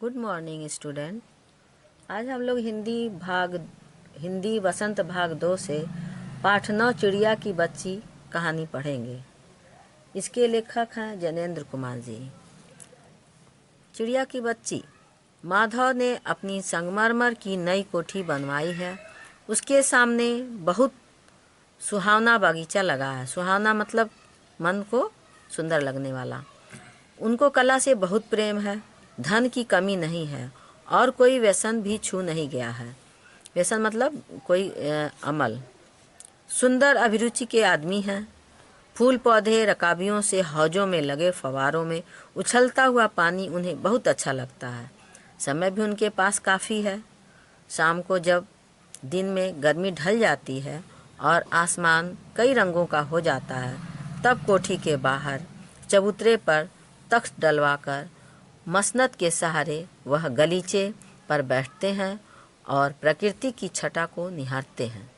Good morning student. आज हम लोग हिंदी वसंत भाग 2 से पाठ 9 चिड़िया की बच्ची कहानी पढ़ेंगे। इसके लेखक हैं जनेंद्र कुमार जी। चिड़िया की बच्ची। माधव ने अपनी संगमरमर की नई कोठी बनवाई है। उसके सामने बहुत सुहावना बगीचा लगा है। सुहावना मतलब मन को सुंदर लगने वाला। उनको कला से बहुत प्रेम है। धन की कमी नहीं है और कोई व्यसन भी छू नहीं गया है। व्यसन मतलब कोई अमल। सुंदर अभिरुचि के आदमी हैं। फूल पौधे रकाबियों से हौजों में लगे फवारों में उछलता हुआ पानी उन्हें बहुत अच्छा लगता है। समय भी उनके पास काफ़ी है। शाम को जब दिन में गर्मी ढल जाती है और आसमान कई रंगों का हो जाता है, तब कोठी के बाहर चबूतरे पर तख्त डलवाकर मसनद के सहारे वह गलीचे पर बैठते हैं और प्रकृति की छटा को निहारते हैं।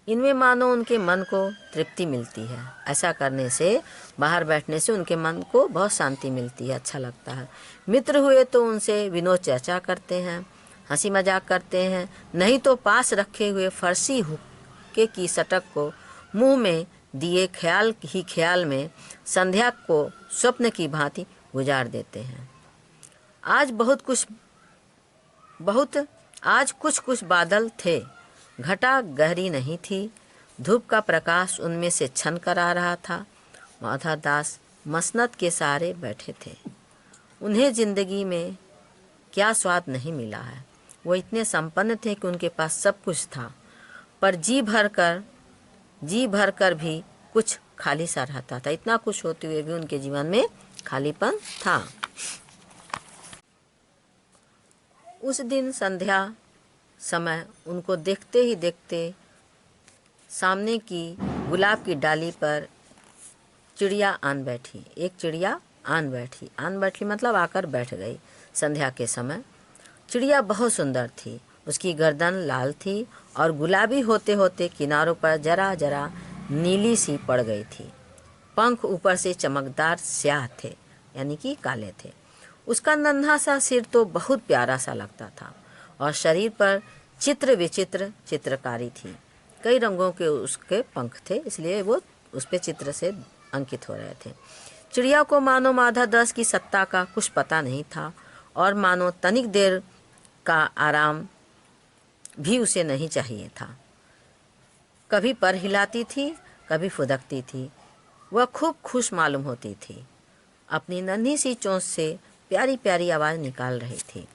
इनमें मानो उनके मन को तृप्ति मिलती है। ऐसा करने से, बाहर बैठने से उनके मन को बहुत शांति मिलती है, अच्छा लगता है। मित्र हुए तो उनसे विनोद चर्चा करते हैं, हंसी मजाक करते हैं, नहीं तो पास रखे हुए फरसी हुक्के की सटक को मुंह में दिए ख्याल ही ख्याल में संध्या को स्वप्न की भांति गुजार देते हैं। आज कुछ कुछ बादल थे। घटा गहरी नहीं थी। धूप का प्रकाश उनमें से छन कर आ रहा था। माधव दास मसनद के सहारे बैठे थे। उन्हें जिंदगी में क्या स्वाद नहीं मिला है। वो इतने संपन्न थे कि उनके पास सब कुछ था, पर जी भर कर भी कुछ खाली सा रहता था। इतना कुछ होते हुए भी उनके जीवन में खालीपन था। उस दिन संध्या समय उनको देखते ही देखते सामने की गुलाब की डाली पर चिड़िया आन बैठी। एक चिड़िया आन बैठी मतलब आकर बैठ गई। संध्या के समय चिड़िया बहुत सुंदर थी। उसकी गर्दन लाल थी और गुलाबी होते होते किनारों पर जरा जरा नीली सी पड़ गई थी। पंख ऊपर से चमकदार स्याह थे, यानी कि काले थे। उसका नन्हा सा सिर तो बहुत प्यारा सा लगता था और शरीर पर चित्र विचित्र चित्रकारी थी। कई रंगों के उसके पंख थे, इसलिए वो उस पे चित्र से अंकित हो रहे थे। चिड़िया को मानो माधव दास की सत्ता का कुछ पता नहीं था और मानो तनिक देर का आराम भी उसे नहीं चाहिए था। कभी पर हिलाती थी, कभी फुदकती थी। वह खूब खुश मालूम होती थी। अपनी नन्ही सी चोंच से प्यारी प्यारी आवाज़ निकाल रही थी।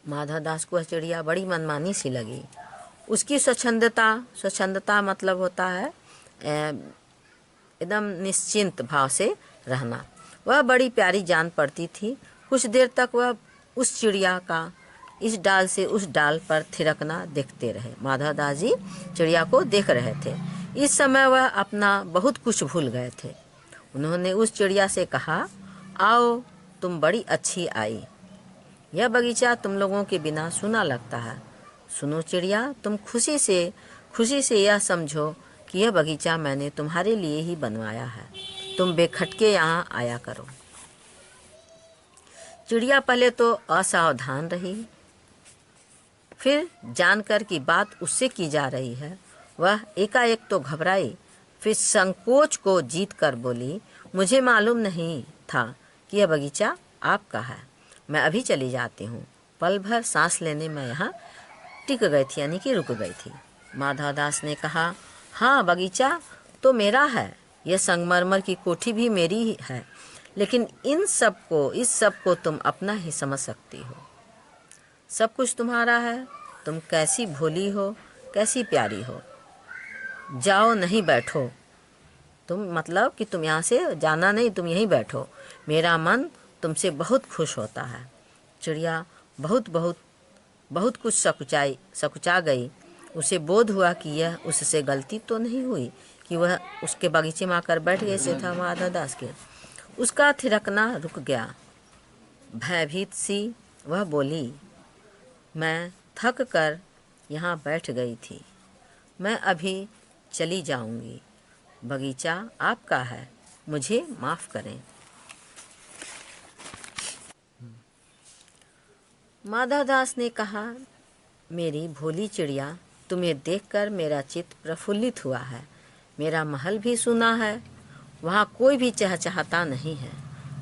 माधव दास को चिड़िया बड़ी मनमानी सी लगी। उसकी स्वच्छंदता मतलब होता है एकदम निश्चिंत भाव से रहना। वह बड़ी प्यारी जान पड़ती थी। कुछ देर तक वह उस चिड़िया का इस डाल से उस डाल पर थिरकना देखते रहे। माधव दास जी चिड़िया को देख रहे थे। इस समय वह अपना बहुत कुछ भूल गए थे। उन्होंने उस चिड़िया से कहा, आओ, तुम बड़ी अच्छी आई। यह बगीचा तुम लोगों के बिना सूना लगता है। सुनो चिड़िया, तुम खुशी से यह समझो कि यह बगीचा मैंने तुम्हारे लिए ही बनवाया है। तुम बेखटके यहाँ आया करो। चिड़िया पहले तो असावधान रही, फिर जानकर कि बात उससे की जा रही है, वह एकाएक तो घबराई, फिर संकोच को जीत कर बोली, मुझे मालूम नहीं था कि यह बगीचा आपका है। मैं अभी चली जाती हूँ। पल भर सांस लेने में यहाँ टिक गई थी, यानी कि रुक गई थी। माधव दास ने कहा, हाँ, बगीचा तो मेरा है, यह संगमरमर की कोठी भी मेरी ही है, लेकिन इस सब को तुम अपना ही समझ सकती हो। सब कुछ तुम्हारा है। तुम कैसी भोली हो, कैसी प्यारी हो। जाओ, नहीं बैठो। तुम मतलब कि तुम यहाँ से जाना नहीं, तुम यहीं बैठो। मेरा मन तुमसे बहुत खुश होता है। चिड़िया बहुत कुछ सकुचा गई। उसे बोध हुआ कि यह उससे गलती तो नहीं हुई कि वह उसके बगीचे में आकर बैठ गए से था माधव दास के। उसका थिरकना रुक गया। भयभीत सी वह बोली, मैं थक कर यहाँ बैठ गई थी। मैं अभी चली जाऊंगी। बगीचा आपका है, मुझे माफ़ करें। माधवदास ने कहा, मेरी भोली चिड़िया, तुम्हें देखकर मेरा चित्त प्रफुल्लित हुआ है। मेरा महल भी सुना है, वहाँ कोई भी चहचहाता नहीं है।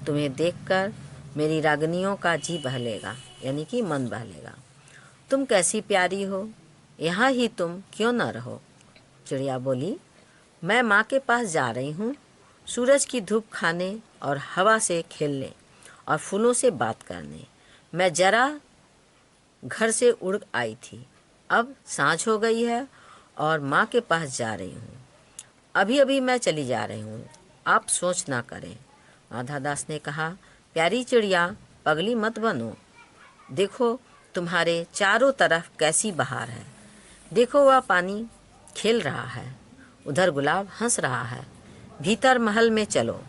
तुम्हें देखकर मेरी रागनियों का जी बहलेगा, यानी कि मन बहलेगा। तुम कैसी प्यारी हो, यहाँ ही तुम क्यों न रहो। चिड़िया बोली, मैं माँ के पास जा रही हूँ, सूरज की धूप खाने और हवा से खेलने और फूलों से बात करने। मैं जरा घर से उड़ आई थी, अब सांझ हो गई है और माँ के पास जा रही हूँ। अभी अभी मैं चली जा रही हूँ, आप सोच ना करें। माधवदास ने कहा, प्यारी चिड़िया, पगली मत बनो। देखो तुम्हारे चारों तरफ कैसी बहार है। देखो वह पानी खेल रहा है, उधर गुलाब हंस रहा है। भीतर महल में चलो,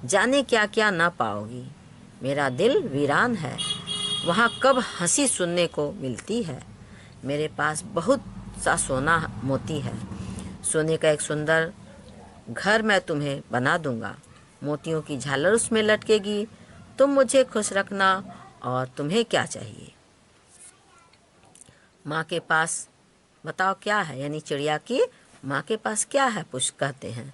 जाने क्या क्या ना पाओगी। मेरा दिल वीरान है, वहाँ कब हंसी सुनने को मिलती है। मेरे पास बहुत सा सोना मोती है, सोने का एक सुंदर घर मैं तुम्हें बना दूंगा। मोतियों की झालर उसमें लटकेगी। तुम मुझे खुश रखना, और तुम्हें क्या चाहिए। माँ के पास बताओ क्या है, यानी चिड़िया की माँ के पास क्या है, पूछ कहते हैं।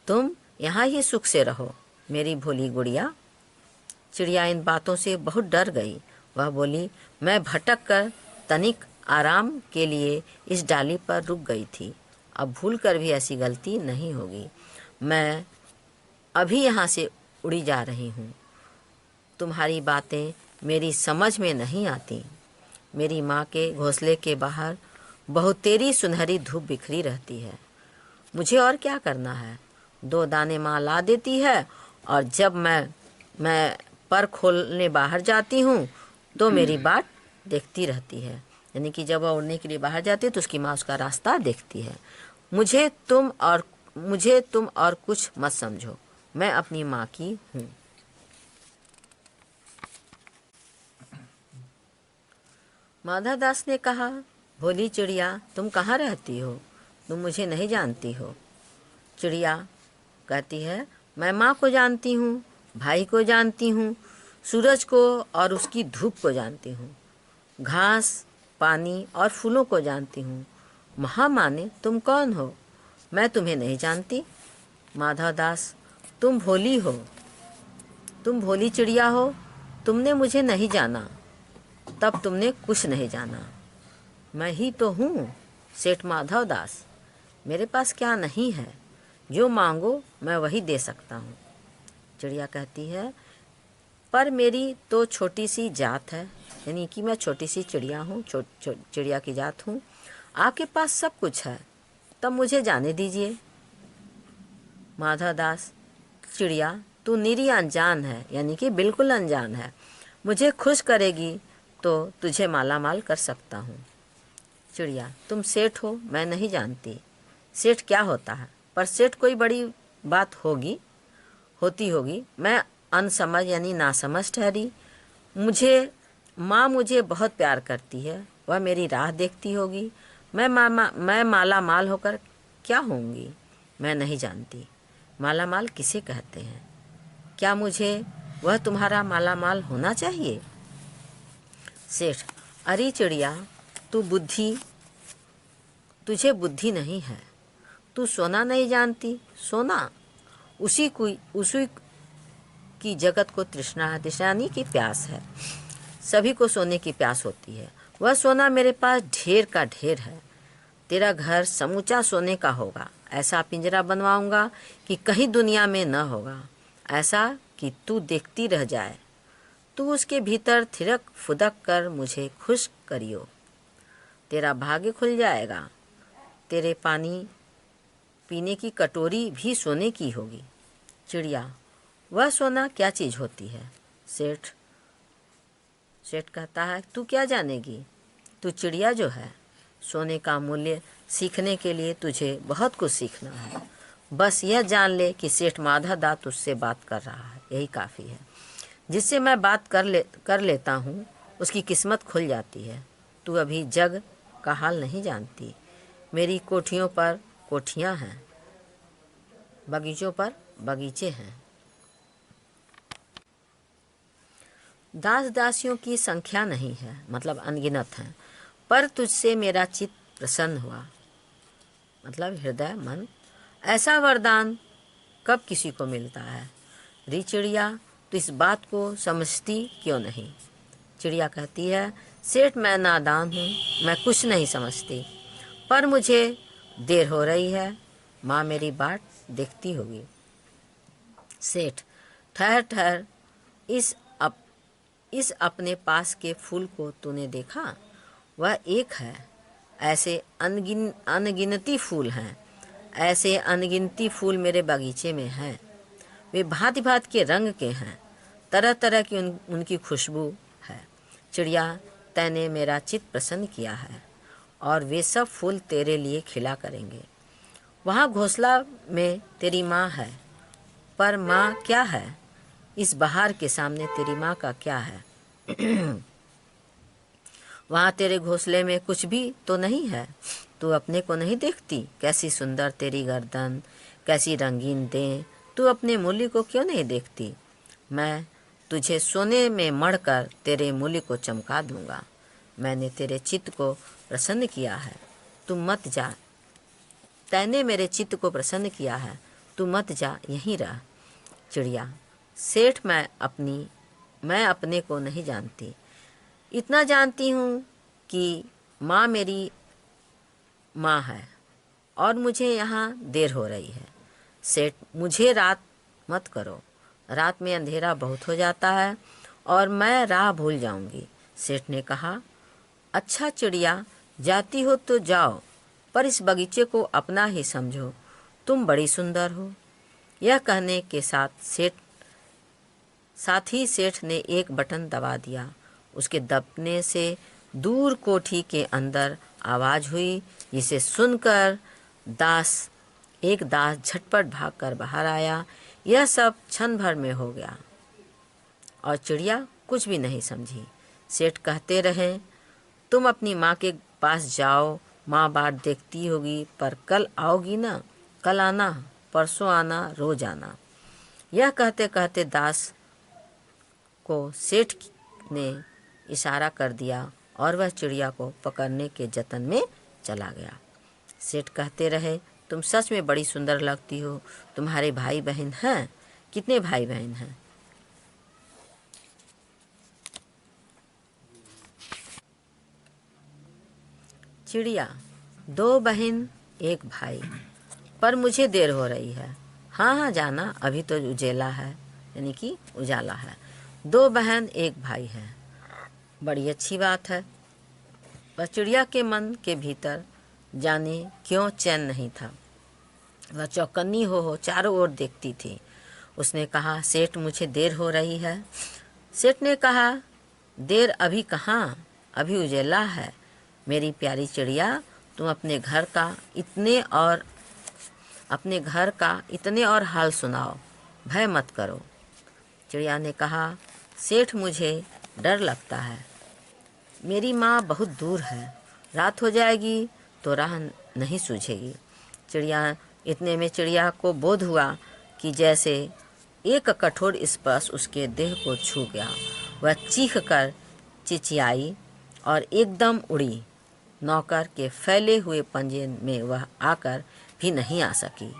तुम यहाँ ही सुख से रहो मेरी भोली गुड़िया। चिड़िया इन बातों से बहुत डर गई। वह बोली, मैं भटक कर तनिक आराम के लिए इस डाली पर रुक गई थी, अब भूल कर भी ऐसी गलती नहीं होगी। मैं अभी यहाँ से उड़ी जा रही हूँ। तुम्हारी बातें मेरी समझ में नहीं आती। मेरी माँ के घोंसले के बाहर बहुतेरी सुनहरी धूप बिखरी रहती है। मुझे और क्या करना है। 2 दाने माँ ला देती है, और जब मैं पर खोलने बाहर जाती हूँ तो मेरी बाट देखती रहती है। यानी कि जब वह उड़ने के लिए बाहर जाती है तो उसकी माँ उसका रास्ता देखती है। मुझे तुम और कुछ मत समझो, मैं अपनी माँ की हूँ। माधवदास ने कहा, भोली चिड़िया, तुम कहाँ रहती हो, तुम मुझे नहीं जानती हो। चिड़िया कहती है, मैं माँ को जानती हूँ, भाई को जानती हूँ, सूरज को और उसकी धूप को जानती हूँ, घास, पानी और फूलों को जानती हूँ। महामाने, तुम कौन हो, मैं तुम्हें नहीं जानती। माधवदास, तुम भोली हो, तुम भोली चिड़िया हो, तुमने मुझे नहीं जाना, तब तुमने कुछ नहीं जाना। मैं ही तो हूँ सेठ माधवदास। मेरे पास क्या नहीं है, जो मांगो मैं वही दे सकता हूँ। चिड़िया कहती है, पर मेरी तो छोटी सी जात है, यानी कि मैं छोटी सी चिड़िया हूँ, चिड़िया की जात हूँ। आपके पास सब कुछ है, तब मुझे जाने दीजिए। माधवदास, चिड़िया, तू निरी अनजान है, यानी कि बिल्कुल अनजान है। मुझे खुश करेगी तो तुझे माला माल कर सकता हूँ। चिड़िया, तुम सेठ हो, मैं नहीं जानती सेठ क्या होता है, पर सेठ कोई बड़ी बात होती होगी। मैं अनसमझ यानी नासमझ ठहरी। मुझे बहुत प्यार करती है, वह मेरी राह देखती होगी। मैं माला माल होकर क्या होंगी, मैं नहीं जानती। माला माल किसे कहते हैं, क्या मुझे वह तुम्हारा माला माल होना चाहिए। सेठ, अरे चिड़िया, तुझे बुद्धि नहीं है, तू सोना नहीं जानती। सोना उसी की जगत को तृष्णा है, तृष्णानी की प्यास है। सभी को सोने की प्यास होती है। वह सोना मेरे पास ढेर का ढेर है। तेरा घर समूचा सोने का होगा। ऐसा पिंजरा बनवाऊंगा कि कहीं दुनिया में न होगा, ऐसा कि तू देखती रह जाए। तू उसके भीतर थिरक फुदक कर मुझे खुश करियो। तेरा भाग्य खुल जाएगा। तेरे पानी पीने की कटोरी भी सोने की होगी। चिड़िया, वह सोना क्या चीज़ होती है। सेठ कहता है, तू क्या जानेगी, तू चिड़िया जो है। सोने का मूल्य सीखने के लिए तुझे बहुत कुछ सीखना है। बस यह जान ले कि सेठ माधवदास तुझसे बात कर रहा है, यही काफ़ी है। जिससे मैं बात कर लेता हूँ उसकी किस्मत खुल जाती है। तू अभी जग का हाल नहीं जानती। मेरी कोठियों पर कोठियाँ हैं, बगीचों पर बगीचे हैं। दास दासियों की संख्या नहीं है, मतलब अनगिनत हैं, पर तुझसे मेरा चित्त प्रसन्न हुआ, मतलब हृदय मन। ऐसा वरदान कब किसी को मिलता है? री चिड़िया, तो इस बात को समझती क्यों नहीं? चिड़िया कहती है, सेठ मैं नादान हूँ, मैं कुछ नहीं समझती, पर मुझे देर हो रही है, माँ मेरी बाट देखती होगी। सेठ, ठहर ठहर, इस अप इस अपने पास के फूल को तूने देखा? वह एक है, ऐसे अनगिनती फूल हैं, ऐसे अनगिनती फूल मेरे बगीचे में हैं। वे भांति भांति के रंग के हैं, तरह तरह की उनकी खुशबू है। चिड़िया, तैने मेरा चित्त प्रसन्न किया है और वे सब फूल तेरे लिए खिला करेंगे। वहाँ घोंसला में तेरी माँ है, पर माँ क्या है? इस बहार के सामने तेरी माँ का क्या है? वहाँ तेरे घोंसले में कुछ भी तो नहीं है। तू अपने को नहीं देखती? कैसी सुंदर तेरी गर्दन, कैसी रंगीन दें। तू अपने मूली को क्यों नहीं देखती? मैं तुझे सोने में मढ़कर तेरे मूली को चमका दूंगा। मैंने तेरे चित्त को प्रसन्न किया है, तू मत जा। तैने मेरे चित्त को प्रसन्न किया है, तू मत जा, यहीं रह। चिड़िया, सेठ मैं अपने को नहीं जानती, इतना जानती हूँ कि माँ मेरी माँ है और मुझे यहाँ देर हो रही है। सेठ, मुझे रात मत करो, रात में अंधेरा बहुत हो जाता है और मैं राह भूल जाऊंगी। सेठ ने कहा, अच्छा चिड़िया, जाती हो तो जाओ, पर इस बगीचे को अपना ही समझो, तुम बड़ी सुंदर हो। यह कहने के साथ ही सेठ ने एक बटन दबा दिया। उसके दबने से दूर कोठी के अंदर आवाज़ हुई, जिसे सुनकर एक दास झटपट भागकर बाहर आया। यह सब क्षण भर में हो गया और चिड़िया कुछ भी नहीं समझी। सेठ कहते रहे, तुम अपनी माँ के पास जाओ, माँ बाट देखती होगी, पर कल आओगी ना? कल आना, परसों आना, रोज आना। यह कहते कहते दास को सेठ ने इशारा कर दिया और वह चिड़िया को पकड़ने के जतन में चला गया। सेठ कहते रहे, तुम सच में बड़ी सुंदर लगती हो। तुम्हारे भाई बहन हैं? कितने भाई बहन हैं? चिड़िया, 2 बहन 1 भाई, पर मुझे देर हो रही है। हाँ हाँ जाना, अभी तो उजेला है, यानी कि उजाला है। 2 बहन 1 भाई है, बड़ी अच्छी बात है। वह चिड़िया के मन के भीतर जाने क्यों चैन नहीं था। वह चौकन्नी हो चारों ओर देखती थी। उसने कहा, सेठ मुझे देर हो रही है। सेठ ने कहा, देर अभी कहाँ, अभी उजेला है। मेरी प्यारी चिड़िया, तुम अपने घर का इतने और हाल सुनाओ, भय मत करो। चिड़िया ने कहा, सेठ मुझे डर लगता है, मेरी माँ बहुत दूर है, रात हो जाएगी तो राह नहीं सूझेगी। इतने में चिड़िया को बोध हुआ कि जैसे एक कठोर स्पर्श उसके देह को छू गया। वह चीख कर चिचियाई और एकदम उड़ी। नौकर के फैले हुए पंजे में वह आकर भी नहीं आ सकी।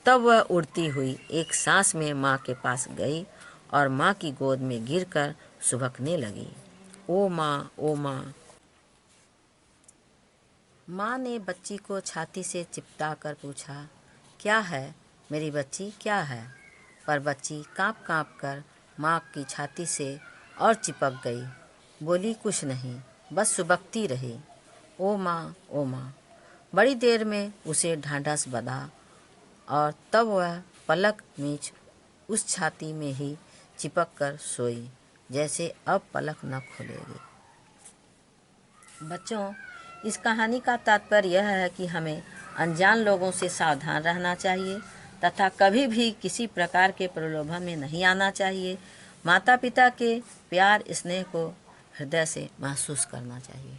तब वह उड़ती हुई एक सांस में माँ के पास गई और माँ की गोद में गिरकर सुबकने लगी। ओ माँ, ओ माँ। माँ ने बच्ची को छाती से चिपटा कर पूछा, क्या है मेरी बच्ची, क्या है? पर बच्ची काँप काँप कर माँ की छाती से और चिपक गई। बोली कुछ नहीं, बस सुबकती रही। ओ माँ, ओ माँ। बड़ी देर में उसे ढांढस बंधा और तब वह पलक मीच उस छाती में ही चिपक कर सोई, जैसे अब पलक न खुलेगी। बच्चों, इस कहानी का तात्पर्य यह है कि हमें अनजान लोगों से सावधान रहना चाहिए तथा कभी भी किसी प्रकार के प्रलोभन में नहीं आना चाहिए। माता पिता के प्यार स्नेह को हृदय से महसूस करना चाहिए।